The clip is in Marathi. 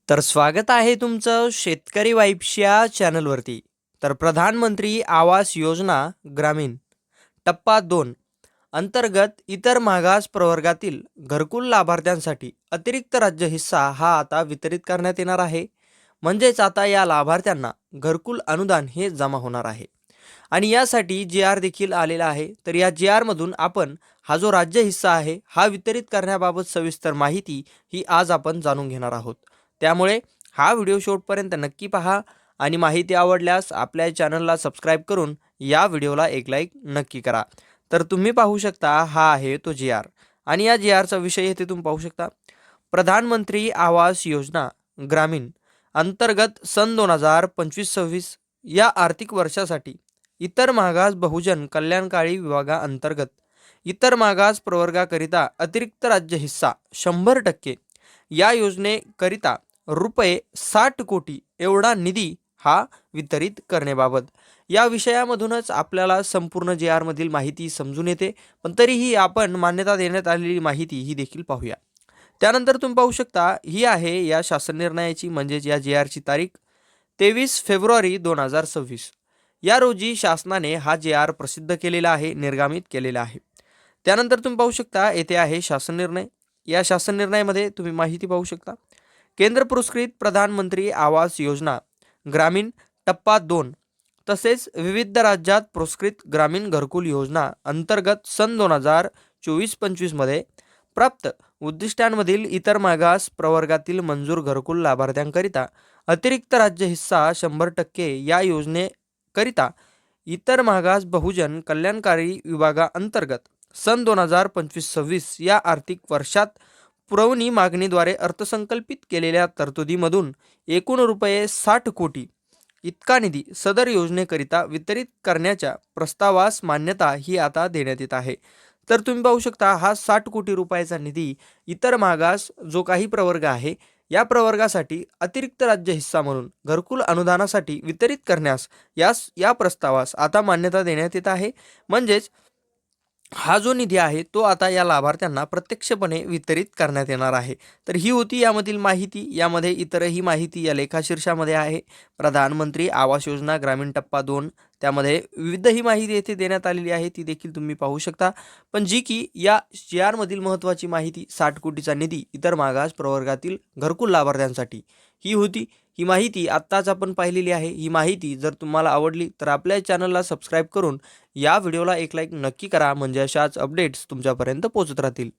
तर स्वागत आहे तुमचं शेतकरी वाईब्स या चॅनलवरती. तर प्रधानमंत्री आवास योजना ग्रामीण टप्पा 2 अंतर्गत इतर मागास प्रवर्गातील घरकुल लाभार्थ्यांसाठी अतिरिक्त राज्य हिस्सा हा आता वितरित करण्यात येणार आहे. म्हणजेच आता या लाभार्थ्यांना घरकुल अनुदान हे जमा होणार आहे. आणि यासाठी जी आर देखील आलेला आहे. तर या जी आर मधून आपण हा जो राज्य हिस्सा आहे हा वितरित करण्याबाबत सविस्तर माहिती ही आज आपण जाणून घेणार आहोत. त्यामुळे हा व्हिडिओ शेवटपर्यंत नक्की पहा आणि माहिती आवडल्यास आपल्या चॅनलला सबस्क्राईब करून या व्हिडिओला एक लाईक नक्की करा. तर तुम्ही पाहू शकता हा आहे तो जी आर आणि या जी आरचा विषय इथे तुम्ही पाहू शकता. प्रधानमंत्री आवास योजना ग्रामीण अंतर्गत सन 2025-26 या आर्थिक वर्षासाठी इतर मागास बहुजन कल्याणकारी विभागाअंतर्गत इतर मागास प्रवर्गाकरिता अतिरिक्त राज्य हिस्सा 100% या योजनेकरिता रुपये 60 कोटी एवढा निधी हा वितरित करण्याबाबत या विषयामधूनच आपल्याला संपूर्ण जे आर मधील माहिती समजून येते. पण तरीही आपण मान्यता देण्यात आलेली माहिती ही देखील पाहूया. त्यानंतर तुम्ही पाहू शकता ही आहे या शासन निर्णयाची म्हणजेच या जे आरची तारीख 23 फेब्रुवारी 2026 या रोजी शासनाने हा जे आर प्रसिद्ध केलेला आहे, निर्गमित केलेला आहे. त्यानंतर तुम्ही पाहू शकता येथे आहे शासन निर्णय. या शासन निर्णयामध्ये तुम्ही माहिती पाहू शकता. केंद्र पुरस्कृत प्रधानमंत्री आवास योजना ग्रामीण टप्पा 2 तसेच विविध राज्यात पुरस्कृत ग्रामीण घरकुल योजना अंतर्गत सन 2024-25 मध्ये प्राप्त उद्दिष्टांमधील इतर मागास प्रवर्गातील मंजूर घरकुल लाभार्थ्यांकरिता अतिरिक्त राज्य हिस्सा 100% या योजनेकरिता इतर मागास बहुजन कल्याणकारी विभागाअंतर्गत सन 2025-26 या आर्थिक वर्षात पुरवणी मागणीद्वारे अर्थसंकल्पित केलेल्या तरतुदीमधून एकूण रुपये 60 कोटी इतका निधी सदर योजनेकरिता वितरित करण्याच्या प्रस्तावास मान्यता ही आता देण्यात येत आहे. तर तुम्ही पाहू शकता हा 60 कोटी रुपयाचा निधी इतर मागास जो काही प्रवर्ग आहे या प्रवर्गासाठी अतिरिक्त राज्य हिस्सा म्हणून घरकुल अनुदानासाठी वितरित करण्यास या प्रस्तावास आता मान्यता देण्यात येत आहे. म्हणजेच हा जो निधी आहे तो आता या लाभार्थ्यांना प्रत्यक्षपणे वितरित करण्यात येणार आहे. तर ही होती यामधील माहिती. यामध्ये इतरही माहिती या लेखाशीर्षामध्ये आहे. प्रधानमंत्री आवास योजना ग्रामीण टप्पा 2 त्यामध्ये विविध ही माहिती येथे देण्यात आलेली आहे, ती देखील तुम्ही पाहू शकता. पण जी की या जी आर मधील महत्त्वाची माहिती 60 कोटीचा निधी इतर मागास प्रवर्गातील घरकुल लाभार्थ्यांसाठी ही होती. ही माहिती आत्ताच आपण पाहिलेली आहे. ही माहिती जर तुम्हाला आवडली तर आपल्या चॅनलला सबस्क्राईब करून या व्हिडिओला एक लाईक नक्की करा, म्हणजे अशाच अपडेट्स तुमच्यापर्यंत पोहोचत राहतील.